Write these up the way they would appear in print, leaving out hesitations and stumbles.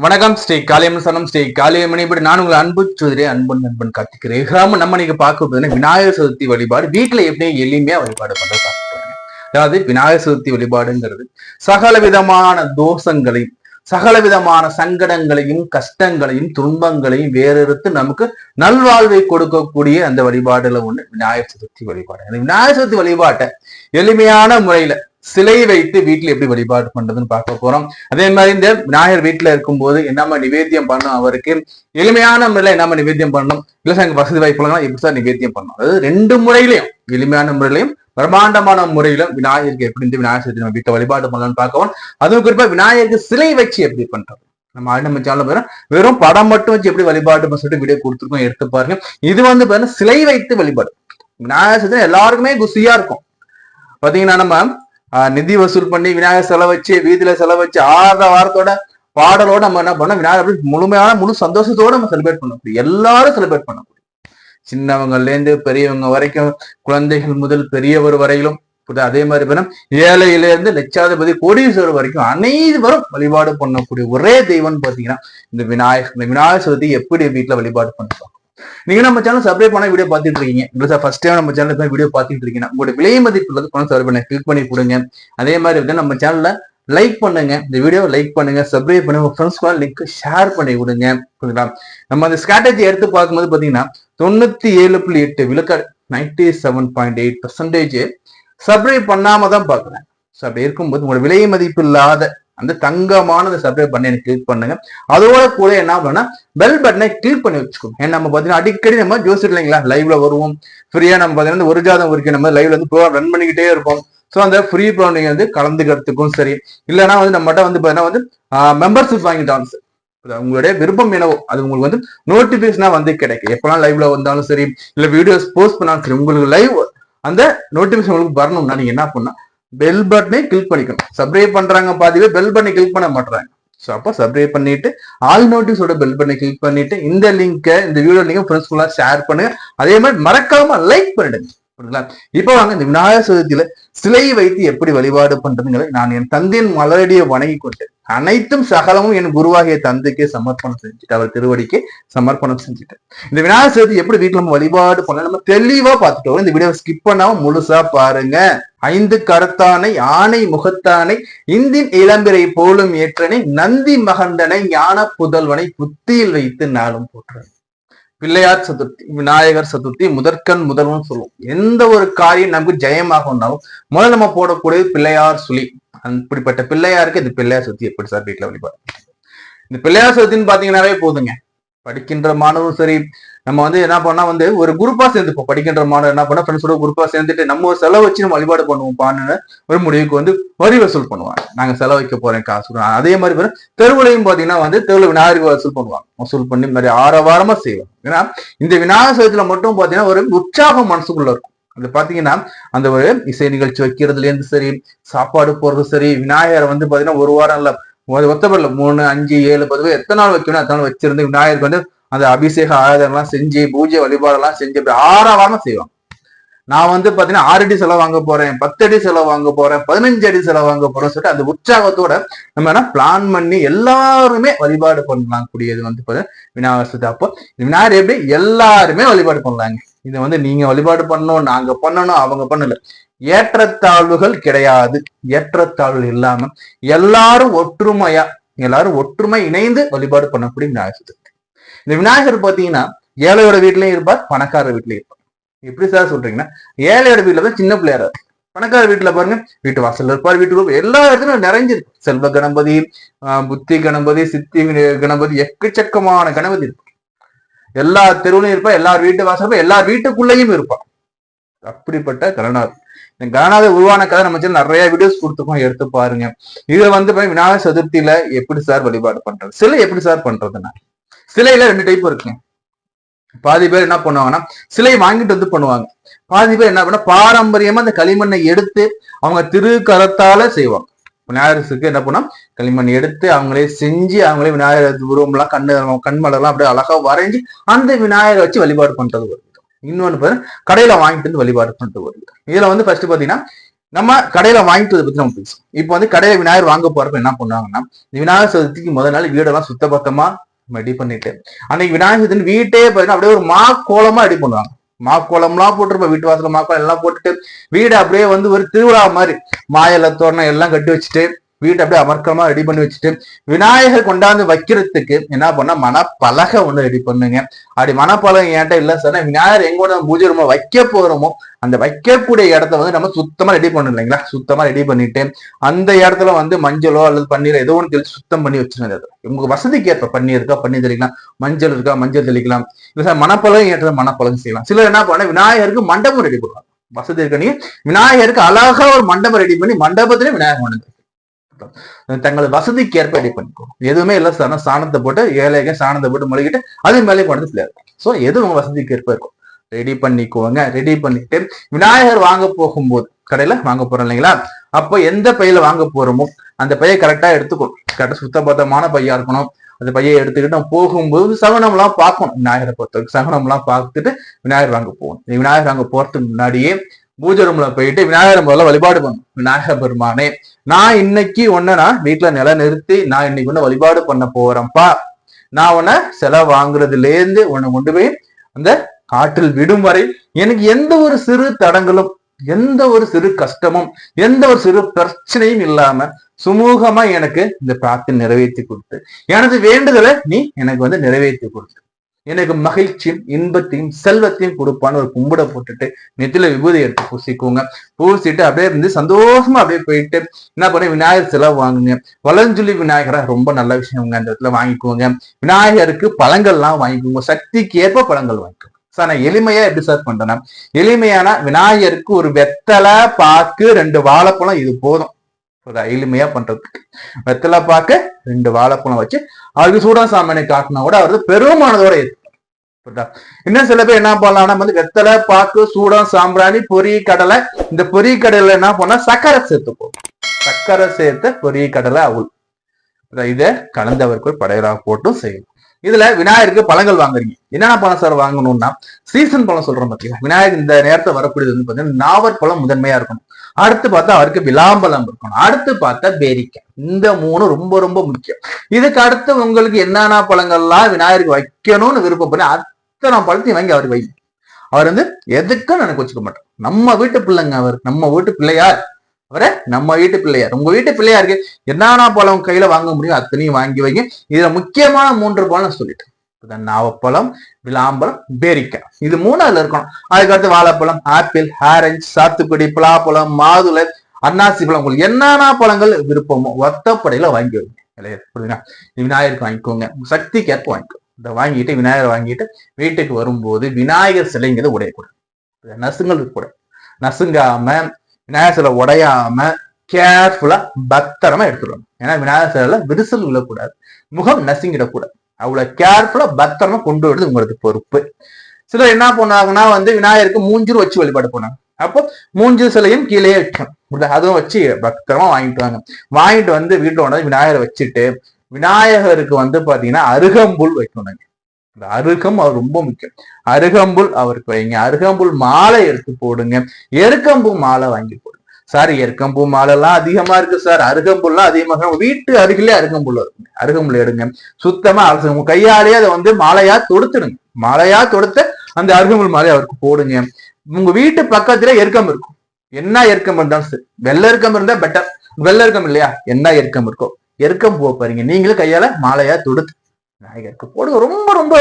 வணக்கம் ஸ்ரீ காளியம்மன் சனம் ஸ்ரீ காளியம்மன். இப்படி நான் உங்களை அன்பு சோதரி நண்பன் கார்த்திக்கிறேன். நம்ம நீங்க பார்க்க விநாயகர் சதுர்த்தி வழிபாடு வீட்டுல எப்படி எளிமையா வழிபாடு பண்றது பார்க்க. அதாவது விநாயகர் சதுர்த்தி வழிபாடுங்கிறது சகல விதமான தோஷங்களையும் சகல விதமான சங்கடங்களையும் கஷ்டங்களையும் துன்பங்களையும் வேறெடுத்து நமக்கு நல்வாழ்வை கொடுக்கக்கூடிய அந்த வழிபாடுல ஒண்ணு விநாயகர் சதுர்த்தி வழிபாடு. அந்த விநாயகர் சதுர்த்தி வழிபாட்டை எளிமையான முறையில சிலை வைத்து வீட்டுல எப்படி வழிபாடு பண்றதுன்னு பார்க்க போறோம். அதே மாதிரி இந்த விநாயகர் வீட்டுல இருக்கும்போது என்னமா நிவேத்தியம் பண்ணணும், அவருக்கு எளிமையான முறையில என்னமா நிவேத்தியம் பண்ணணும், இல்ல சார் எங்க வசதி வாய்ப்புலாம் எப்படி சார் நிவேத்தியம் பண்ணணும், அதாவது ரெண்டு முறையிலையும் எளிமையான முறையிலையும் பிரம்மாண்டமான முறையில விநாயகருக்கு எப்படி இந்த விநாயகர் சதுர்த்தி நம்ம வீட்டை வழிபாடு பண்ணலாம்னு பார்க்கவும். அதுவும் குறிப்பா விநாயகருக்கு சிலை வச்சு எப்படி பண்றது, நம்ம சேனல் வெறும் படம் மட்டும் வச்சு எப்படி வழிபாடு சொல்லிட்டு வீடியோ கொடுத்துருக்கோம், எடுத்து பாருங்க. இது பாத்தீங்கன்னா சிலை வைத்து வழிபாடு விநாயகர் சதுர்த்தி எல்லாருக்குமே குசியா இருக்கும். பாத்தீங்கன்னா நம்ம நிதி வசூல் பண்ணி விநாயகர் செலவு வச்சு வீதியில செலவு வச்சு ஆற வாரத்தோட பாடலோட நம்ம என்ன பண்ணோம், விநாயகர் முழு சந்தோஷத்தோட நம்ம செலிப்ரேட் பண்ண முடியும். எல்லாரும் செலிப்ரேட் பண்ண முடியும். சின்னவங்கல இருந்து பெரியவங்க வரைக்கும், குழந்தைகள் முதல் பெரியவர் வரையிலும். அதே மாதிரி ஏழையில இருந்து லட்சாதிபதி கோடீஸ்வரர் வரைக்கும் அனைவரும் வழிபாடு பண்ணக்கூடிய ஒரே தெய்வம்னு பாத்தீங்கன்னா இந்த விநாயகர் சதுர்த்தி எப்படி வீட்டுல வழிபாடு பண்ணுவாங்க. நீங்க நம்ம சேனல் சப்ஸ்கிரைப் பண்ண வீடியோ பார்த்துட்டு இருக்கீங்க, ஃபர்ஸ்ட் டைம் நம்ம சேனல் வீடியோ பார்த்துட்டு இருக்கீங்கன்னா உங்களோட விலை மதிப்பு உள்ளது பணம் சப்ஸ்கிரைப் பண்ண கிளிக் பண்ணி கொடுங்க. அதே மாதிரி நம்ம சேனல்ல லைக் பண்ணுங்க, இந்த வீடியோ லைக் பண்ணுங்க, சப்ஸ்கிரைப் பண்ணுங்க, உங்க ஃப்ரெண்ட்ஸ்க்கு லிங்க் ஷேர் பண்ணி கொடுங்க. புரியுங்களா? நம்ம அந்த ஸ்ட்ராட்டஜி எடுத்து பார்க்கும்போது பாத்தீங்கன்னா 97.8 விழுக்காடு 97.8% சப்ஸ்கிரைப் பண்ணாம தான் பாக்குறேன். அப்படி இருக்கும்போது உங்களோட விலை மதிப்பு இல்லாத அந்த தங்கமான சப்ஸ்கிரைப் பண்ணி எனக்கு கிளிக் பண்ணுங்க. அதோட கூட என்ன பண்ணா பெல் பட்டனை கிளிக் பண்ணி வச்சுக்கோங்க. ஏன்னா நம்ம பாத்தீங்கன்னா அடிக்கடி நம்ம ஜோசியர் இல்லைங்களா லைவ்ல வருவோம் ஃப்ரீயா. நம்ம பாத்தீங்கன்னா ஒரு ஜாதம் வரைக்கும் நம்ம லைவ்ல ப்ரோக்ராம் ரன் பண்ணிக்கிட்டே இருப்போம். ஸோ அந்த ஃப்ரீ ப்ரோக்ராம் நீங்க கலந்துக்கிறதுக்கும் சரி, இல்லைன்னா நம்மகிட்ட பாத்தீங்கன்னா மெம்பர்ஷிப் வாங்கிட்டாலும் சரி, உங்களுடைய விருப்பம் என்னவோ அது உங்களுக்கு நோட்டிபிகேஷனா கிடைக்கும். எப்பெல்லாம் லைவ்ல வந்தாலும் சரி, இல்ல வீடியோஸ் போஸ்ட் பண்ணாலும் சரி, உங்களுக்கு லைவ் அந்த நோட்டிபிகேஷன் உங்களுக்கு வரணும்னா நீங்க என்ன பண்ணா பெல் பட்டனை கிளிக் பண்ணிக்கணும். சப்ஸ்கிரைப் பண்றாங்க பாதிவே பெல் பட்டனை கிளிக் பண்ண மாட்டாங்க. ஸோ அப்போ சப்ஸ்கிரைப் பண்ணிட்டு ஆல் நோட்டிஸோட பெல் பட்டனை கிளிக் பண்ணிட்டு இந்த லிங்கை இந்த வீடியோ லிங்கை ஃப்ரெண்ட்ஸ்குள்ள ஷேர் பண்ணுங்க. அதே மாதிரி மறக்காம லைக் பண்ணிடுங்க. இப்ப வாங்க இந்த விநாயகர் சதுர்த்தியில சிலை வைத்து எப்படி வழிபாடு பண்றதுங்கிறத நான் என் தந்தையின் மலரடியை வணங்கி கொண்டு அனைத்தும் சகலமும் என் குருவாகிய தந்தைக்கு சமர்ப்பணம் செஞ்சுட்டு அவர் திருவடிக்கு சமர்ப்பணம் செஞ்சுட்டு இந்த விநாயகர் சதுர்த்தி எப்படி வீட்டுல நம்ம வழிபாடு பண்ண நம்ம தெளிவா பார்த்துட்டோம். இந்த வீடியோ ஸ்கிப் பண்ணாம முழுசா பாருங்க. 5 கரத்தானை ஆணை முகத்தானை இந்தின் இளம்பிரை போலும் ஏற்றனை நந்தி மகண்டனை ஞான புதல்வனை புத்தியில் வைத்து நாளும் போற்றுறேன். பிள்ளையார் சதுர்த்தி விநாயகர் சதுர்த்தி முதல்வன் சொல்லுவோம். எந்த ஒரு காரியம் நமக்கு ஜெயமாகனாலும் முதல்ல நம்ம போடக்கூடிய பிள்ளையார் சுழி. அப்படிப்பட்ட பிள்ளையாருக்கு இந்த பிள்ளையார் சதுர்த்தி எப்படி சார் வீட்டுல வழிபாடு? இந்த பிள்ளையார் சதுர்த்தின்னு பாத்தீங்கன்னாவே போதுங்க. படிக்கின்ற மாணவரும் சரி, நம்ம என்ன பண்ணா ஒரு குரூப்பா சேர்ந்துப்போம். படிக்கின்ற மாணவர் என்ன பண்ணா ஃப்ரெண்ட்ஸோட குரூப்பா சேர்ந்துட்டு நம்ம ஒரு செலவு வச்சு நம்ம வழிபாடு பண்ணுவோம்ப்பான்னு ஒரு முடிவுக்கு வரி வசூல் பண்ணுவாங்க. நாங்க செலவு வைக்க போறேன் காசு. அதே மாதிரி தெருவுலையும் பாத்தீங்கன்னா தெருவில் விநாயகருக்கு வசூல் பண்ணுவாங்க. வசூல் பண்ணி மாதிரி ஆரவாரமா செய்வாங்க. ஏன்னா இந்த விநாயகர் சதுர்த்தியில மட்டும் பாத்தீங்கன்னா ஒரு உற்சாகம் மனசுக்குள்ள இருக்கும். அது பாத்தீங்கன்னா அந்த ஒரு இசை நிகழ்ச்சி வைக்கிறதுல இருந்து சரி, சாப்பாடு போறது சரி, விநாயகரை பாத்தீங்கன்னா ஒரு வாரம் இல்ல ஒத்தப்படல 3, 5, 7, 10 எத்தனை நாள் வைக்கணும் அத்தனை நாள் வச்சிருந்து விநாயகருக்கு அந்த அபிஷேக ஆயுதம்லாம் செஞ்சு பூஜை வழிபாடெல்லாம் செஞ்சு அப்படி ஆரவாரமா செய்வாங்க. நான் பாத்தீங்கன்னா 6 அடி செலவு வாங்க போறேன், 10 அடி செலவு வாங்க போறேன், 15 அடி செலவு வாங்க போறேன்னு சொல்லிட்டு அந்த உற்சாகத்தோட நம்ம பிளான் பண்ணி எல்லாருமே வழிபாடு பண்ணலாம் கூடியது விநாயகர் சதுர்த்தி. அப்போ விநாயகர் எப்படி எல்லாருமே வழிபாடு பண்ணலாங்க. இதை நீங்க வழிபாடு பண்ணணும், நாங்க பண்ணணும், அவங்க பண்ணல, ஏற்றத்தாழ்வுகள் கிடையாது. ஏற்றத்தாழ்வுகள் இல்லாம எல்லாரும் ஒற்றுமை இணைந்து வழிபாடு பண்ணக்கூடிய விநாயகர் சதுர்த்தி. இந்த விநாயகர் பாத்தீங்கன்னா ஏழையோட வீட்லயும் இருப்பார், பணக்கார வீட்லயும் இருப்பார். எப்படி சார் சொல்றீங்கன்னா ஏழையோட வீட்டுல தான் சின்ன பிள்ளையார, பணக்கார வீட்டுல பாருங்க வீட்டு வாசல்ல இருப்பார், வீட்டுக்கு எல்லா இடத்துலயும் நிறைஞ்சிருக்கும். செல்வ கணபதி, புத்தி கணபதி, சித்தி கணபதி, எக்கச்சக்கமான கணபதி இருக்கும். எல்லா தெருவுலையும் இருப்பா, எல்லார் வீட்டு வாசல், எல்லார் வீட்டுக்குள்ளேயும் இருப்பார். அப்படிப்பட்ட கணநாதர். இந்த கணநாதர் உருவான கதை நம்ம நிறைய வீடியோஸ் கொடுத்துருக்கோம், எடுத்து பாருங்க. இதை விநாயகர் சதுர்த்தியில எப்படி சார் வழிபாடு பண்றது, சிலை எப்படி சார் பண்றதுன்னா சிலையில 2 டைப் இருக்குங்க. பாதி பேர் என்ன பண்ணுவாங்கன்னா சிலை வாங்கிட்டு பண்ணுவாங்க. பாதி பேர் என்ன பண்ண பாரம்பரியமா அந்த களிமண்ணை எடுத்து அவங்க திருக்கரத்தால செய்வாங்க. விநாயகருக்கு என்ன பண்ணா களிமண் எடுத்து அவங்களே செஞ்சு அவங்களே விநாயகர் உருவம்லாம் கண்மலர்லாம் அப்படியே அழகா வரைஞ்சி அந்த விநாயகரை வச்சு வழிபாடு பண்றது வருது. இன்னொன்னு கடையில வாங்கிட்டு வழிபாடு பண்ணிட்டு வருது. இதுல ஃபர்ஸ்ட் பாத்தீங்கன்னா நம்ம கடையில வாங்கிட்டு பத்தி நம்ம பேசுவோம். இப்போ வந்து கடையில விநாயகர் வாங்க போறப்ப என்ன பண்ணுவாங்கன்னா, இந்த விநாயகர் சதுர்த்திக்கு முதல் நாள் வீடெல்லாம் சுத்தபத்தமா ரெடி பண்ணிட்டு, அன்னைக்கு விநாயகர் சதுர்த்தி வீட்டே பாத்தீங்கன்னா அப்படியே ஒரு மா கோலமா ரெடி பண்ணுவாங்க. மாக்கோளம்லாம் போட்டுருப்போம், வீட்டு வாசல மாக்கோளம் எல்லாம் போட்டுட்டு வீடு அப்படியே வந்து ஒரு திருவிழா மாதிரி மாயில தோரணம் எல்லாம் கட்டி வச்சுட்டு வீட்டை அப்படியே அமர்க்கமா ரெடி பண்ணி வச்சுட்டு விநாயகர் கொண்டாந்து வைக்கிறதுக்கு என்ன பண்ணா மனப்பலகை ஒண்ணு ரெடி பண்ணுங்க. அப்படி மனப்பலகை என்கிட்ட இல்ல சார், விநாயகர் எங்கோட பூஜை ரூம வைக்க போறோமோ அந்த வைக்கக்கூடிய இடத்த வந்து நம்ம சுத்தமா ரெடி பண்ணணும் இல்லைங்களா. சுத்தமா ரெடி பண்ணிட்டு அந்த இடத்துல வந்து மஞ்சளோ அல்லது பன்னீரோ ஏதோ ஒன்று தெளிச்சு சுத்தம் பண்ணி வச்சுருங்க. உங்க வசதிக்கு ஏற்ப பன்னீர் இருக்கா பன்னீர் தெளிக்கலாம், மஞ்சள் இருக்கா மஞ்சள் தெளிக்கலாம், இல்ல மனப்பலகம் ஏற்ற மனப்பலகம் செய்யலாம். சிலர் என்ன பண்ண விநாயகருக்கு மண்டபம் ரெடி பண்ணுவாங்க. வசதி இருக்க நீங்க விநாயகருக்கு அழகா ஒரு மண்டபம் ரெடி பண்ணி மண்டபத்திலே விநாயகர் மண்டபம் தங்களது வசதிக்கு ஏற்ப ரெடி பண்ணிக்கணும். எதுவுமே இல்லை சார், சாணத்தை போட்டு ஏழைக சாணத்தை போட்டு மொழிகிட்டு அது மேலே கொண்டு பிள்ளையார். ஸோ எது உங்க வசதிக்கு ஏற்ப இருக்கும் ரெடி பண்ணிக்கோங்க. ரெடி பண்ணிட்டு விநாயகர் வாங்க போகும்போது கடையில வாங்க போறோம் இல்லைங்களா, அப்போ எந்த பையில வாங்க போறோமோ அந்த பையை கரெக்டா எடுத்துக்கணும். கரெக்டா சுத்தபத்தமான பையா இருக்கணும். அந்த பையை எடுத்துக்கிட்டு நம்ம போகும்போது சகுனம் எல்லாம் பார்க்கணும். விநாயகரை பொறுத்தவரைக்கும் சகுனம் எல்லாம் பார்த்துட்டு விநாயகர் வாங்க போகணும். விநாயகர் வாங்க போறதுக்கு முன்னாடியே பூஜை ரூம்ல போயிட்டு விநாயகர் முதல்ல வழிபாடு பண்ணும். விநாயகர் பெருமானே, நான் இன்னைக்கு ஒன்னா வீட்டுல நில நிறுத்தி நான் இன்னைக்கு ஒண்ணு வழிபாடு பண்ண போறேன்ப்பா. நான் உன்னை செலவு வாங்குறதுல இருந்து உன்னை கொண்டு போய் அந்த காற்றில் விடும் வரை எனக்கு எந்த ஒரு சிறு தடங்களும் எந்த ஒரு சிறு கஷ்டமும் எந்த ஒரு சிறு பிரச்சனையும் இல்லாம சுமூகமா எனக்கு இந்த பிரார்த்தனை நிறைவேற்றி கொடுத்து எனது வேண்டுதலை நீ எனக்கு வந்து நிறைவேற்றி கொடுத்து எனக்கு மகிழ்ச்சியும் இன்பத்தையும் செல்வத்தையும் கொடுப்பான்னு ஒரு கும்பிட போட்டுட்டு நெத்தில விபூதி எடுத்து பூசிக்கோங்க. பூசிட்டு அப்படியே இருந்து சந்தோஷமா அப்படியே போயிட்டு என்ன பண்ண விநாயகர் செலவு வாங்குங்க. வளஞ்சொல்லி விநாயகரை ரொம்ப நல்ல விஷயங்க, அந்த இடத்துல வாங்கிக்கோங்க. விநாயகருக்கு பழங்கள்லாம் வாங்கிக்கோங்க, சக்திக்கு ஏற்ப பழங்கள் வாங்கிக்கோங்க. சார் நான் எளிமையா எப்படி சார் பண்றேன்னா, எளிமையான விநாயகருக்கு ஒரு வெத்தலை பாக்கு 2 வாழைப்பழம் இது போதும். எளிமையா பண்றதுக்கு வெத்தலை பாக்க 2 வாழைப்பழம் வச்சு அவருக்கு சூடா சாமானை காட்டினா கூட அவரது பெருமானதோட இருக்கு. இன்னும் சில பேர் என்ன பண்ணலாம்னா வந்து வெத்தலை பாக்கு சூடம் சாம்பிராணி பொரி கடலை, இந்த பொரி கடலை என்ன பண்ணா சக்கரை சேர்த்துப்போம். சக்கரை சேர்த்த பொரி கடலை அவுள் இதை கலந்தவருக்கு படையலாக போட்டும் செய்யணும். இதுல விநாயகருக்கு பழங்கள் வாங்குறீங்க, என்னென்ன பழம் சார் வாங்கணும்னா சீசன் பழம் சொல்றோம் பாத்தீங்களா. விநாயகர் இந்த நேரத்தை வரக்கூடியது வந்து பாத்தீங்கன்னா நாவற்பழம் முதன்மையா இருக்கணும். அடுத்து பார்த்தா அவருக்கு விளாம்பழம் இருக்கணும். அடுத்து பார்த்தா பேரிக்காய். இந்த 3 ரொம்ப ரொம்ப முக்கியம். இதுக்கு அடுத்து உங்களுக்கு என்னென்ன பழங்கள்லாம் விநாயகருக்கு வைக்கணும்னு விருப்பப்பட அத்தனை பழத்தையும் வாங்கி அவருக்கு வைங்க. அவர் வந்து எதுக்கும் எனக்கு வச்சுக்க மாட்டோம். நம்ம வீட்டு பிள்ளைங்க, அவர் நம்ம வீட்டு பிள்ளையார், அவரை நம்ம வீட்டு பிள்ளையார். உங்க வீட்டு பிள்ளையாருக்கு என்னென்ன பழம் கையில வாங்க முடியும் அத்தனையும் வாங்கி வைங்க. இதுல முக்கியமான 3 பழம் சொல்லிட்டேன். நாவப்பழம், விளாம்பழம், பேரிக்காய், இது 3 அதுல இருக்கணும். அதுக்கடுத்து வாழைப்பழம், ஆப்பிள், ஆரஞ்சு, சாத்துக்குடி, பலாப்பழம், மாதுளை, அன்னாசி பழம், உங்களுக்கு என்னென்ன பழங்கள் விருப்பமோ ஒத்தப்படையில வாங்கி வைங்க. புரியுதுங்களா? விநாயகருக்கு வாங்கிக்கோங்க, சக்திக்கு ஏற்ப வாங்கிக்கோங்க. இதை வாங்கிட்டு விநாயகர் வாங்கிட்டு வீட்டுக்கு வரும்போது விநாயகர் சிலைங்கிறது உடையக்கூடாது. நசுங்கள் இருக்கக்கூடாது. நசுங்காம விநாயகர் சிலை உடையாம கேர்ஃபுல்லா பத்திரமா எடுத்துடணும். ஏன்னா விநாயகர் சிலையில விரிசல் விழக்கூடாது, முகம் நசுங்கிடக்கூடாது. அவ்வளவு கேர்ஃபுல்லா பத்திரமா கொண்டு வருது உங்களுக்கு பொறுப்பு. சிலர் என்ன பண்ணாங்கன்னா வந்து விநாயகருக்கு மூஞ்சூர் வச்சு வழிபாடு பண்ணாங்க. அப்போ மூஞ்சூர் சிலையும் கீழே வைக்கணும். அதுவும் வச்சு பத்திரமா வாங்கிட்டு வாங்க. வாங்கிட்டு வந்து வீட்டுல கொண்டாந்து விநாயகரை வச்சுட்டு விநாயகருக்கு வந்து பாத்தீங்கன்னா அருகம்புல் வைக்கணும். இந்த அருகம் அவர் ரொம்ப முக்கியம். அருகம்புல் அவருக்கு வைங்க. அருகம்புல் மாலை எடுத்து போடுங்க. எருக்கம்பூ மாலை வாங்கி போடுங்க. சார் எருக்கம்பூ மாலை எல்லாம் அதிகமா இருக்கு சார், அருகம்புல்லாம் அதிகமா வீட்டு அருகிலே அருகம்புல் இருக்கு. அருகம்புல் எடுங்க, சுத்தமா அலசுங்க. உங்க கையாலேயே அதை வந்து மாலையா தொடுத்துடுங்க. மாலையா தொடுத்து அந்த அருகம்புல் மாலையை அவருக்கு போடுங்க. உங்க வீட்டு பக்கத்துல எருக்கம் இருக்கும். என்ன எருக்கம் இருந்தாலும் சரி, வெள்ளை எருக்கம் இருந்தா பெட்டர். வெள்ளை எருக்கம் இல்லையா, என்ன எருக்கம் இருக்கோ எருக்கம் பூ பாருங்க, நீங்களும் கையால மாலையா தொடுத்து விநாயகருக்கு போடுங்க. ரொம்ப ரொம்ப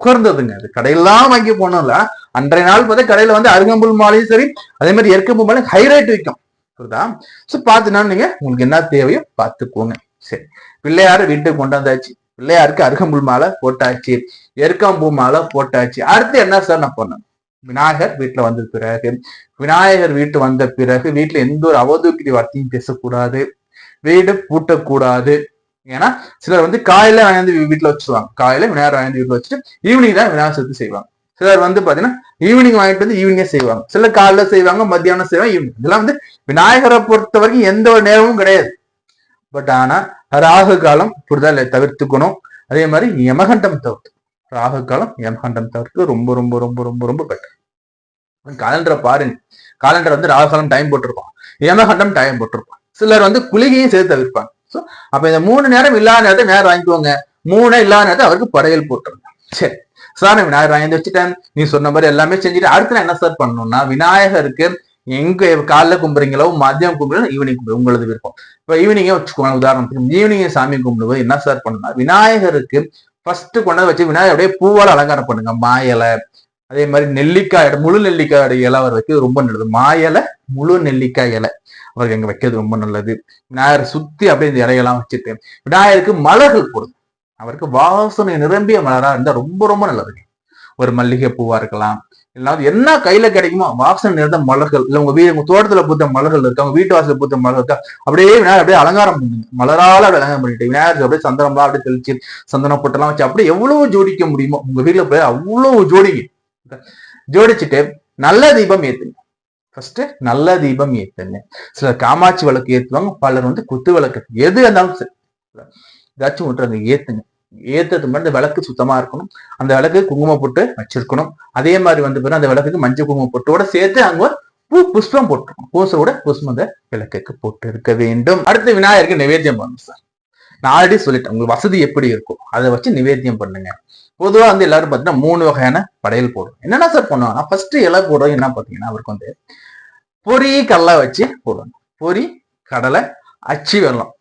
குறைந்ததுங்க. அது கடையெல்லாம் வாங்கி போனோம்ல, அன்றைய நாள் பார்த்தா கடையில வந்து அருகம்புல் மாலையும் சரி, அதே மாதிரி எருக்கம்பு மாலை ஹைலைட் விற்கும். புரியுதா? சோ பாத்துனா நீங்க உங்களுக்கு என்ன தேவையோ பார்த்துக்கோங்க. சரி, பிள்ளையாரு வீட்டுக்கு கொண்டாந்தாச்சு. பிள்ளையாருக்கு அருகம்புல் மாலை போட்டாச்சு, எருக்கம்பூ மாலை போட்டாச்சு. அடுத்து என்ன சார் நான் பண்ணேன்? விநாயகர் வீட்டுல வந்த பிறகு, விநாயகர் வீட்டு வந்த பிறகு வீட்டுல எந்த ஒரு அவதூக்கிரி வார்த்தையும் பேசக்கூடாது, வீடு பூட்டக்கூடாது. ஏன்னா சிலர் வந்து காலையில வாங்கி வீட்டுல வச்சுருவாங்க. காலையில விநாயகர் வாங்கி வீட்டுல வச்சுட்டு ஈவினிங் தான் விநாயகர் சதுர்த்தி செய்வாங்க. சிலர் வந்து பாத்தீங்கன்னா ஈவினிங் வாங்கிட்டு வந்து ஈவினிங்கே செய்வாங்க. சிலர் காலையில செய்வாங்க, மத்தியானம் செய்வாங்க, ஈவினிங். இதெல்லாம் வந்து விநாயகரை பொறுத்த வரைக்கும் எந்த ஒரு நேரமும் கிடையாது. பட் ஆனா ராகு காலம் புரிதல் தவிர்த்துக்கணும். அதே மாதிரி யமகண்டம் தவிர்த்து, ராகு காலம் யமகண்டம் தவிர்த்து ரொம்ப ரொம்ப ரொம்ப ரொம்ப ரொம்ப பெட்டர். கேலண்டரை பாருங்க. காலண்டர் வந்து ராகுகாலம் டைம் போட்டிருப்பான், யமகண்டம் டைம் போட்டிருப்பான். சிலர் வந்து குளிகையும் சேர்த்து தவிர்ப்பாங்க. ஸோ அப்ப இந்த 3 நேரம் இல்லாத நேரத்தை நேரம் வாங்கிக்குவாங்க, 3 இல்லாத நேரத்தை அவருக்கு படையல் போட்டுருங்க. சரி சார், நான் விநாயகர் வாங்கி வச்சுட்டேன், நீ சொன்ன மாதிரி எல்லாமே செஞ்சுட்டு அடுத்து நான் என்ன சார் பண்ணணும்னா, விநாயகருக்கு எங்க காலைல கும்பிடுறீங்களோ, மதியம் கும்பிடுறோம், ஈவினிங் கும்பிடு, உங்களது விருப்பம். இப்ப ஈவினிங்கே வச்சுக்கோங்க. உதாரணத்துக்கு ஈவினிங் சாமி கும்பிடும்போது என்ன சார் பண்ணணும்னா, விநாயகருக்கு ஃபர்ஸ்ட் கொண்டாந்து வச்சு விநாயகர் அப்படியே பூவால் அலங்காரம் பண்ணுங்க. மாயலை, அதே மாதிரி நெல்லிக்காய், முழு நெல்லிக்காய் இலை அவர் வைக்கிறது ரொம்ப நல்லது. மாயலை, முழு நெல்லிக்காய் இலை அவருக்கு எங்க வைக்கிறது ரொம்ப நல்லது. விநாயகரை சுத்தி அப்படியே இந்த இலையெல்லாம் வச்சுட்டு விநாயகருக்கு மலர்கள் போடுங்க. அவருக்கு வாசனை நிரம்பிய மலரா இருந்தா ரொம்ப ரொம்ப நல்லது. ஒரு மல்லிகை பூவா இருக்கலாம், இல்லாத என்ன கையில கிடைக்குமோ வாசனை நிறைந்த மலர்கள், இல்ல உங்க உங்க தோட்டத்துல பூத்த மலர்கள் இருக்கா, உங்க வீட்டு வாசல பூத்த மலர் இருக்கா, அப்படியே விநாயகர் அப்படியே அலங்காரம் பண்ணுங்க. மலரால அப்படி அலங்காரம் பண்ணிட்டு விநாயகருக்கு அப்படியே சந்தனம்லாம் அப்படியே தெளிச்சு சந்தனம் பொட்டெல்லாம் வச்சு அப்படியே எவ்வளவு ஜோடிக்க முடியுமோ உங்க வீட்டுல போய் அவ்வளவு ஜோடிங்க. ஜோடிச்சுட்டு நல்ல தீபம் ஏத்துங்க. ஃபர்ஸ்ட் நல்ல தீபம் ஏத்துங்க. சிலர் காமாட்சி விளக்கு ஏத்துவாங்க, பலர் வந்து குத்து விளக்கு, எது இருந்தாலும் சரி ஏதாச்சும் விட்டுறாங்க ஏத்துங்க. ஏத்துறது மாதிரி அந்த விளக்கு சுத்தமா இருக்கணும், அந்த விளக்கு குங்குமம் போட்டு வச்சிருக்கணும். அதே மாதிரி வந்து பிறகு அந்த விளக்குக்கு மஞ்சள் குங்குமம் போட்டோட சேர்த்து அங்க புஷ்பம் போட்டுருக்கணும். பூசோட புஷ்பம் அந்த விளக்குக்கு போட்டு இருக்க வேண்டும். அடுத்து விநாயகருக்கு நிவேத்தியம் பண்ணணும் சார். நான் ஆல்ரெடி சொல்லிட்டேன், உங்களுக்கு வசதி எப்படி இருக்கும் அதை வச்சு நிவேத்தியம் பண்ணுங்க. பொதுவா வந்து எல்லாரும் பாத்தீங்கன்னா 3 வகையான படையல் போடும். என்னென்ன சார் பண்ணுவாங்கன்னா, ஃபர்ஸ்ட் இலை போடுறது என்ன பாத்தீங்கன்னா, அவருக்கு வந்து பொரி கடலை வச்சு போடுவாங்க. பொரி கடலை அச்சு வெல்லம்,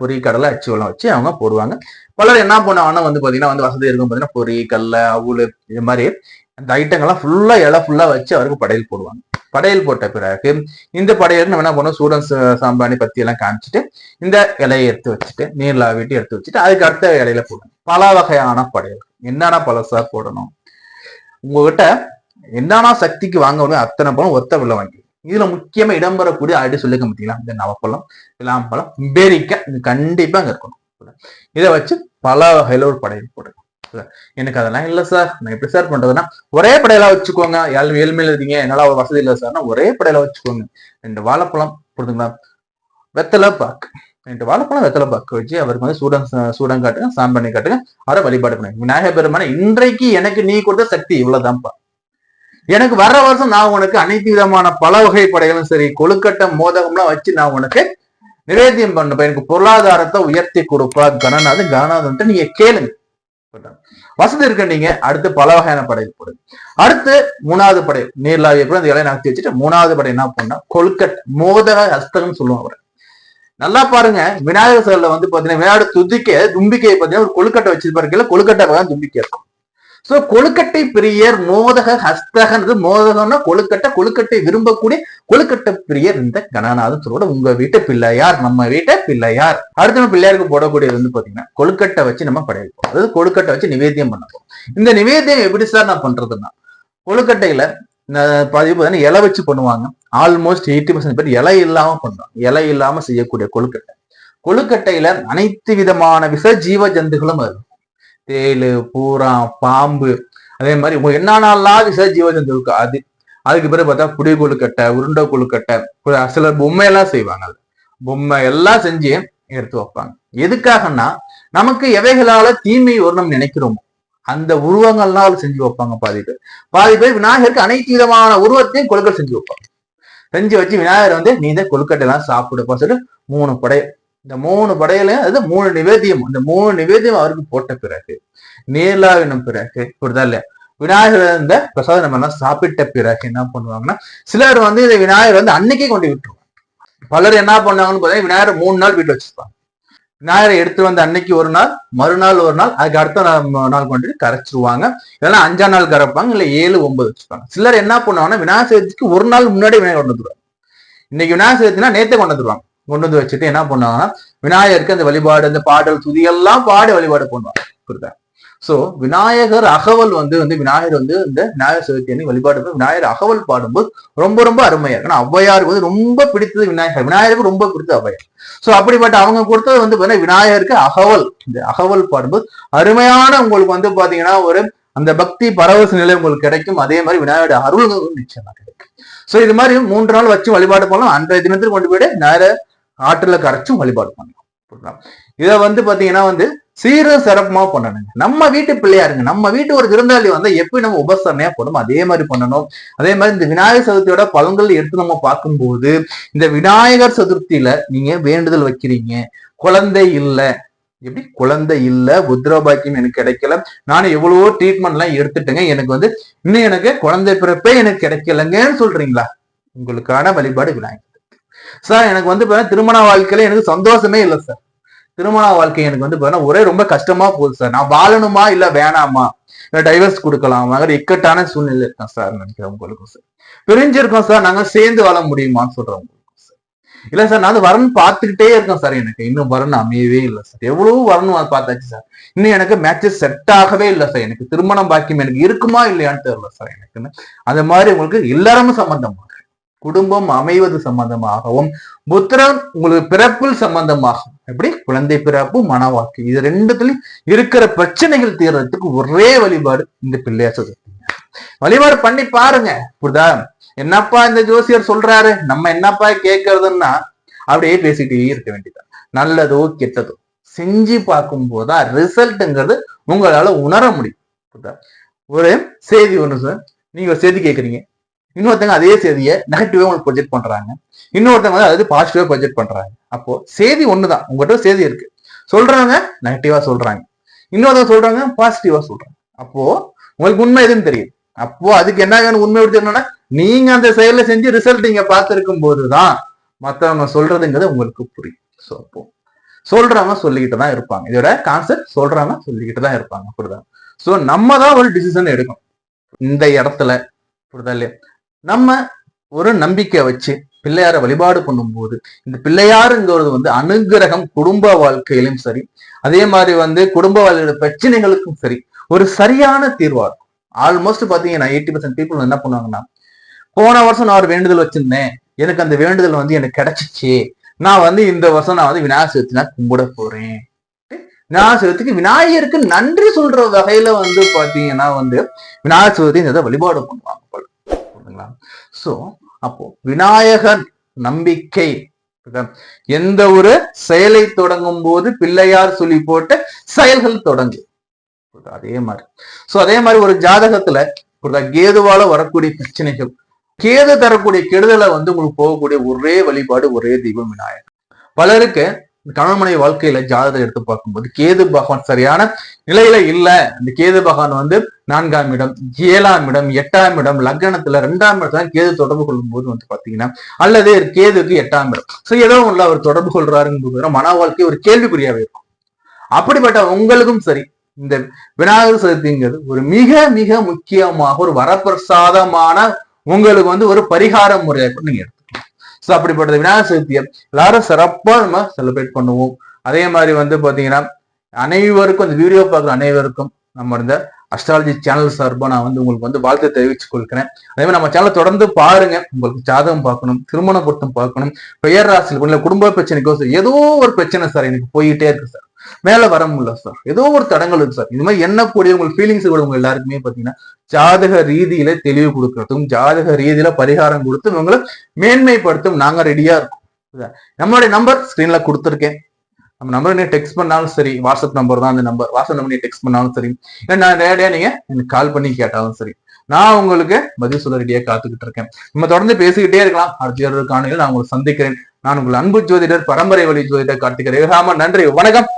பொரி கடலை அச்சு வெல்லம் வச்சு அவங்க போடுவாங்க. பலர் என்ன பண்ணுவாங்கன்னா வந்து பாத்தீங்கன்னா வந்து வசதி இருக்கும் பாத்தீங்கன்னா பொரி கடலை அவுள் இது மாதிரி அந்த ஐட்டங்கள்லாம் ஃபுல்லா இலை ஃபுல்லா வச்சு அவருக்கு படையல் போடுவாங்க. படையல் போட்ட பிறகு இந்த படையலுக்கு நம்ம என்ன பண்ணுவோம், சூடன் சாம்பாணி பத்தி எல்லாம் காமிச்சிட்டு இந்த இலையை எடுத்து வச்சுட்டு நீர்லா வீட்டு எடுத்து வச்சுட்டு அதுக்கு அடுத்த இலையில போடணும். பல வகையான படையல். என்னன்னா பழசா போடணும், உங்ககிட்ட என்னன்னா சக்திக்கு வாங்க முடியும் அத்தனை பழம் ஒத்த வெள்ளம் வாங்கி. இதுல முக்கியமா இடம்பெறக்கூடிய ஆல்ரெடி சொல்லிக்க பார்த்தீங்களா, இந்த நவப்பழம், விளாம்பழம், பேரிக்காய், இது கண்டிப்பா அங்க இருக்கணும். இதை வச்சு பல வகையில ஒரு படையல் போடுங்க. எனக்கு அதெல்லாம் இல்லை சார், நான் எப்படி சார் பண்றதுன்னா, ஒரே படையலா வச்சுக்கோங்க. ஏழ்மையில இருக்கீங்க, என்னால ஒரு வசதி இல்லை சார்னா ஒரே படையலா வச்சுக்கோங்க. 2 வாழைப்பழம் கொடுத்துங்களா, வெத்தலை பாக்கு, 2 வாழைப்பழம் வெத்தலை பாக்கு வச்சு அவருக்கு வந்து சூடம் காட்டுங்க, சாம்பண்ணி காட்டுங்க, அவரை வழிபாடு பண்ணுங்க. விநாயகர் பெருமானே, இன்றைக்கு எனக்கு நீ கொடுத்த சக்தி இவ்வளவுதான்ப்பா, எனக்கு வர்ற வருஷம் நான் உனக்கு அனைத்து விதமான பல வகை படைகளும் சரி, கொழுக்கட்டை மோதகம்லாம் வச்சு நான் உனக்கு நிவேத்தியம் பண்ணப்ப எனக்கு பொருளாதாரத்தை உயர்த்தி கொடுப்பா கணநாதன் நீங்க கேளுங்க. வசதி இருக்க நீங்க அடுத்து பல வகையான படையல் போடுங்க. அடுத்து 3வது படையல் நீர்லாவிய கூட அந்த இலையை நகர்த்தி வச்சுட்டு 3வது படையல் என்ன பண்ணா, கொழுக்கட்டை மோதக ஹஸ்தகம் சொல்லுவாங்க. அவரை நல்லா பாருங்க, விநாயகர் சிலையில வந்து பாத்தீங்கன்னா விநாயகர் தும்பிக்கையை பாத்தீங்கன்னா ஒரு கொழுக்கட்டை வச்சிருப்பாரு, கொழுக்கட்டை தும்பிக்கை இருக்கும். சோ கொழுக்கட்டை பிரியர் மோதக ஹஸ்தகன்றது, மோதகம்னா கொழுக்கட்டை, கொழுக்கட்டை விரும்பக்கூடிய கொழுக்கட்டை பிரியர் இந்த கணநாதன் சொல்ல உங்க வீட்டு பிள்ளையார், நம்ம வீட்டை பிள்ளையார். அடுத்த நம்ம பிள்ளையாருக்கு போடக்கூடியது வந்து பாத்தீங்கன்னா கொழுக்கட்டை வச்சு நம்ம படையல், அதாவது கொழுக்கட்டை வச்சு நிவேத்தியம் பண்ணப்போம். இந்த நிவேத்தியம் எப்படி சார் நான் பண்றதுன்னா, கொழுக்கட்டையில பதிவு இலை வச்சு பண்ணுவாங்க. ஆல்மோஸ்ட் 80% பேர் இலை இல்லாம பண்ணுவாங்க. இலை இல்லாம செய்யக்கூடிய கொழுக்கட்டை. கொழுக்கட்டையில அனைத்து விதமான விச ஜீவ ஜந்துகளும் இருக்கும். தேளு, பூரா, பாம்பு, அதே மாதிரி என்னென்னலாம் விச ஜீவ ஜந்து இருக்கு அது. அதுக்கு பிறகு பார்த்தா புடி கொழுக்கட்டை, உருண்டை கொழுக்கட்டை, சிலர் பொம்மையெல்லாம் செய்வாங்க. அது பொம்மை எல்லாம் செஞ்சு எடுத்து வைப்பாங்க. எதுக்காகன்னா, நமக்கு எவைகளால தீமை வரணும்னு நினைக்கிறோமோ அந்த உருவங்கள்லாம் செஞ்சு வைப்பாங்க. பாதி பேர் விநாயகருக்கு அனைத்து விதமான உருவத்தையும் கொழுக்கட்டை செஞ்சு வைப்பாங்க. செஞ்சு வச்சு விநாயகர் வந்து நீ இந்த கொழுக்கட்டை எல்லாம் சாப்பிடுப்பா சொல்லிட்டு 3 படையல், இந்த 3 படையலையும் அது 3 நிவேத்தியம், இந்த 3 நிவேத்தியம் அவருக்கு போட்ட பிறகு நீர்லாவினும் பிறகு புரிதா இல்லையா, விநாயகர் இந்த பிரசாதம் நம்ம எல்லாம் சாப்பிட்ட பிறகு என்ன பண்ணுவாங்கன்னா, சிலர் வந்து இதை விநாயகர் வந்து அன்னைக்கே கொண்டு விட்டுருவாங்க. பலர் என்ன பண்ணுவாங்கன்னு பார்த்தீங்கன்னா, விநாயகர் 3 நாள் வீட்டுல வச்சிருப்பாங்க. விநாயகரை எடுத்து வந்து அன்னைக்கு ஒரு நாள், மறுநாள் ஒரு நாள், அதுக்கு அடுத்த நாள் கொண்டு கரைச்சிருவாங்க. இதெல்லாம் 5ஆம் நாள் கரைப்பாங்க, இல்ல 7, 9 வச்சுப்பாங்க. சிலர் என்ன பண்ணுவாங்கன்னா, விநாயகர் சதுர்த்திக்கு ஒரு நாள் முன்னாடி விநாயகர் கொண்டு வந்துருவாங்க. இன்னைக்கு விநாயகர் சதுர்த்தினா நேத்தே கொண்டு வந்துருவாங்க. கொண்டு வந்து வச்சுட்டு என்ன பண்ணுவாங்கன்னா, விநாயகருக்கு அந்த வழிபாடு, அந்த பாடல் துதி எல்லாம் பாடி வழிபாடு பண்ணுவாங்க. புரியுதா? சோ விநாயகர் அகவல் வந்து விநாயகர் வந்து இந்த விநாயகர் சதுர்த்தி வழிபாடு விநாயகர் அகவல் பாடும்போது ரொம்ப ரொம்ப அருமையா இருக்கு. ஆனா ஔவையாருக்கு வந்து ரொம்ப பிடித்தது விநாயகருக்கு ரொம்ப பிடித்தது ஔவையார். சோ அப்படிப்பட்ட அவங்க கொடுத்தது வந்து விநாயகருக்கு அகவல், இந்த அகவல் பாடும்போது அருமையான உங்களுக்கு வந்து பாத்தீங்கன்னா ஒரு அந்த பக்தி பரவச நிலை உங்களுக்கு கிடைக்கும். அதே மாதிரி விநாயகருடைய அருள்கள் நிச்சயமா கிடைக்கும். சோ இது மாதிரி 3 நாள் வச்சு வழிபாடு பண்ணலாம். அன்றைய தினத்துக்கு கொண்டு போயிட்டு நேர ஆற்றுல கரைச்சும் வழிபாடு பண்ணலாம். இதை வந்து பாத்தீங்கன்னா சீரும் சிறப்புமா பண்ணணுங்க. நம்ம வீட்டு பிள்ளையாருங்க, நம்ம வீட்டு ஒரு விருந்தாளி வந்தா எப்படி நம்ம உபசரணையா போடணும் அதே மாதிரி பண்ணணும். அதே மாதிரி இந்த விநாயகர் சதுர்த்தியோட பலன்கள் எடுத்து நம்ம பார்க்கும்போது, இந்த விநாயகர் சதுர்த்தியில நீங்க வேண்டுதல் வைக்கிறீங்க, குழந்தை இல்லை, எப்படி குழந்தை இல்ல, புத்திரபாக்கியம் எனக்கு கிடைக்கல, நானும் எவ்வளவோ ட்ரீட்மெண்ட் எல்லாம் எடுத்துட்டேங்க, எனக்கு வந்து இன்னும் எனக்கு குழந்தை பிறப்பே எனக்கு கிடைக்கலங்கன்னு சொல்றீங்களா, உங்களுக்கான வழிபாடு விநாயகர். சார் எனக்கு வந்து திருமண வாழ்க்கையில எனக்கு சந்தோஷமே இல்லை சார், திருமண வாழ்க்கை எனக்கு வந்து ஒரே ரொம்ப கஷ்டமா போகுது சார், நான் வாழணுமா இல்ல வேணாமா, இல்ல டைவர்ஸ் கொடுக்கலாமா, இக்கட்டான சூழ்நிலை இருக்கேன் சார் நினைக்கிறேன் உங்களுக்கும் சார். பிரிஞ்சிருக்கோம் சார், நாங்க சேர்ந்து வாழ முடியுமான்னு சொல்றோம். இல்ல சார், நான் வரன் பார்த்துக்கிட்டே இருக்கேன் சார், எனக்கு இன்னும் வரன் அமையவே இல்லை சார், எவ்வளவு வரணும் பார்த்தாச்சு சார், இன்னும் எனக்கு மேட்சஸ் செட் ஆகவே இல்லை சார், எனக்கு திருமணம் பாக்கியம் எனக்கு இருக்குமா இல்லையான்னு தெரியல சார் எனக்குன்னு. அந்த மாதிரி உங்களுக்கு இல்லறமும் சம்பந்தமாக, குடும்பம் அமைவது சம்பந்தமாகவும், புத்திரன் உங்களுக்கு பிறப்பில் சம்பந்தமாகும், எப்படி குழந்தை பிறப்பு, மனவாக்கு, இது ரெண்டுத்துலயும் இருக்கிற பிரச்சனைகள் தீர்றதுக்கு ஒரே வழிபாடு இந்த பிள்ளையார் சதுர்த்தி. வழிபாடு பண்ணி பாருங்க. புரியுதா? என்னப்பா இந்த ஜோசியர் சொல்றாரு, நம்ம என்னப்பா கேட்கறதுன்னா அப்படியே பேசிட்டே இருக்க வேண்டியதான். நல்லதோ கெட்டதோ செஞ்சு பார்க்கும் போதுதான் ரிசல்ட்ங்கிறது உங்களால உணர முடியும். புரியுதா? ஒரு செய்தி ஒண்ணு சார், நீங்க ஒரு செய்தி கேட்குறீங்க, இன்னொருத்தங்க அதே செய்தியை நெகட்டிவா உங்களுக்கு ப்ரொஜெக்ட் பண்றாங்க, இன்னொருத்தங்க வந்து அது பாசிட்டிவா ப்ரொஜெக்ட் பண்றாங்க. அப்போ செய்தி ஒண்ணுதான், உங்கள்கிட்ட செய்தி இருக்கு, சொல்றாங்க நெகட்டிவா சொல்றாங்க, இன்னொருத்தங்க சொல்றாங்க பாசிட்டிவா சொல்றாங்க. அப்போ உங்களுக்கு உண்மை எதுன்னு தெரியும். அப்போ அதுக்கு என்ன வேணும், உண்மை எடுத்துனா நீங்க அந்த செயலை செஞ்சு ரிசல்ட் நீங்க பார்த்திருக்கும் போதுதான் மற்றவங்க சொல்றதுங்கிறது உங்களுக்கு புரியும். ஸோ அப்போ சொல்றவங்க சொல்லிக்கிட்டு தான் இருப்பாங்க, இதோட கான்செப்ட் சொல்றவங்க சொல்லிக்கிட்டு தான் இருப்பாங்க. புரியுதா? ஸோ நம்ம தான் ஒரு டிசிஷன் எடுக்கணும் இந்த இடத்துல. புரியுதா இல்லையா? நம்ம ஒரு நம்பிக்கை வச்சு பிள்ளையார வழிபாடு பண்ணும்போது, இந்த பிள்ளையாருங்கிறது வந்து அனுகிரகம் குடும்ப வாழ்க்கையிலும் சரி, அதே மாதிரி வந்து குடும்ப வாழ்க்கையோட பிரச்சனைகளுக்கும் சரி ஒரு சரியான தீர்வா இருக்கும். ஆல்மோஸ்ட் பாத்தீங்கன்னா 80% பீப்புள் என்ன பண்ணுவாங்கன்னா, போன வருஷம் நான் ஒரு வேண்டுதல் வச்சிருந்தேன், எனக்கு அந்த வேண்டுதல் வந்து எனக்கு கிடைச்சிச்சு, நான் வந்து இந்த வருஷம் நான் வந்து விநாயகர் சதுர்த்தி நான் கும்பிட போறேன், விநாயகர் சதுர்த்திக்கு விநாயகருக்கு நன்றி சொல்ற வகையில வந்து பாத்தீங்கன்னா வந்து விநாயகர் சதுர்த்தி வழிபாடு பண்ணுவாங்க. சோ அப்போ விநாயகர் நம்பிக்கை, எந்த ஒரு செயலை தொடங்கும் போது பிள்ளையார் சொல்லி போட்ட செயல்கள் தொடங்கு. அதே மாதிரி அதே மாதிரி ஒரு ஜாதகத்துல கேதுவால வரக்கூடிய பிரச்சனைகள், கேது தரக்கூடிய கெடுதலை வந்து உங்களுக்கு போகக்கூடிய ஒரே வழிபாடு ஒரே தெய்வம் விநாயகர். பலருக்கு கணவன்மனை வாழ்க்கையில ஜாதகத்தை எடுத்து பார்க்கும்போது கேது பகவான் சரியான நிலையில இல்ல, இந்த கேது பகவான் வந்து 4ஆம் இடம், 7ஆம் இடம், 8ஆம் இடம், லக்னத்துல 2ஆம் இடத்துல கேது தொடர்பு கொள்ளும் போது வந்து பாத்தீங்கன்னா, அல்லது கேதுக்கு 8ஆம் இடம், சோ ஏதோ ஒண்ணுல அவர் தொடர்பு கொள்றாருங்க மன வாழ்க்கை ஒரு கேள்விக்குறியாவே இருக்கும். அப்படிப்பட்ட உங்களுக்கும் சரி இந்த விநாயகர் சதுர்த்திங்கிறது ஒரு மிக மிக முக்கியமாக ஒரு வரப்பிரசாதமான உங்களுக்கு வந்து ஒரு பரிகார முறையாக நீங்க எடுத்துக்கலாம். ஸோ அப்படிப்பட்ட விநாயகர் சதுர்த்தியை எல்லாரும் சிறப்பா நம்ம செலிப்ரேட் பண்ணுவோம். அதே மாதிரி வந்து பாத்தீங்கன்னா அனைவருக்கும் இந்த வீடியோ பார்க்குற அனைவருக்கும் நம்ம இந்த அஸ்ட்ராலஜி சேனல் சார்பா நான் வந்து உங்களுக்கு வந்து வாழ்த்து தெரிவிச்சு கொள்கிறேன். அதே மாதிரி நம்ம சேனலை தொடர்ந்து பாருங்க. உங்களுக்கு ஜாதகம் பார்க்கணும், திருமண பொருத்தம் பார்க்கணும், பெயர் ராசியில் இல்லை குடும்ப பிரச்சனைக்கோ சார், ஏதோ ஒரு பிரச்சனை சார் எனக்கு போயிட்டே இருக்கு சார், மேல வர முடியல சார், ஏதோ ஒரு தடங்கள் இருக்கு சார், இது மாதிரி எண்ணக்கூடிய உங்களுக்கு ஃபீலிங்ஸ் கூட உங்க எல்லாருக்குமே பாத்தீங்கன்னா ஜாதக ரீதியில தெளிவு கொடுக்கறதும் ஜாதக ரீதியில பரிகாரம் கொடுத்து உங்களை மேன்மைப்படுத்தும் நாங்க ரெடியா இருக்கோம். நம்மளுடைய நம்பர் ஸ்கிரீன்ல கொடுத்துருக்கேன், நம்ம நம்பர் நீங்க டெக்ஸ்ட் பண்ணாலும் சரி, வாட்ஸ்அப் நம்பர் தான் அந்த நம்பர், வாட்ஸ்அப் நம்பர் நீங்க டெக்ஸ்ட் பண்ணாலும் சரி, நான் நேரடியா நீங்க எனக்கு கால் பண்ணி கேட்டாலும் சரி, நான் உங்களுக்கு பதில் சொல்ல ரெடியா காத்துக்கிட்டு இருக்கேன். நம்ம தொடர்ந்து பேசிக்கிட்டே இருக்கலாம். அடுத்த காணொலியில் நான் உங்களை சந்திக்கிறேன். நான் உங்கள் அன்பு ஜோதிடர், பரம்பரை வழி ஜோதிடர் கார்த்திகேயன். நன்றி, வணக்கம்.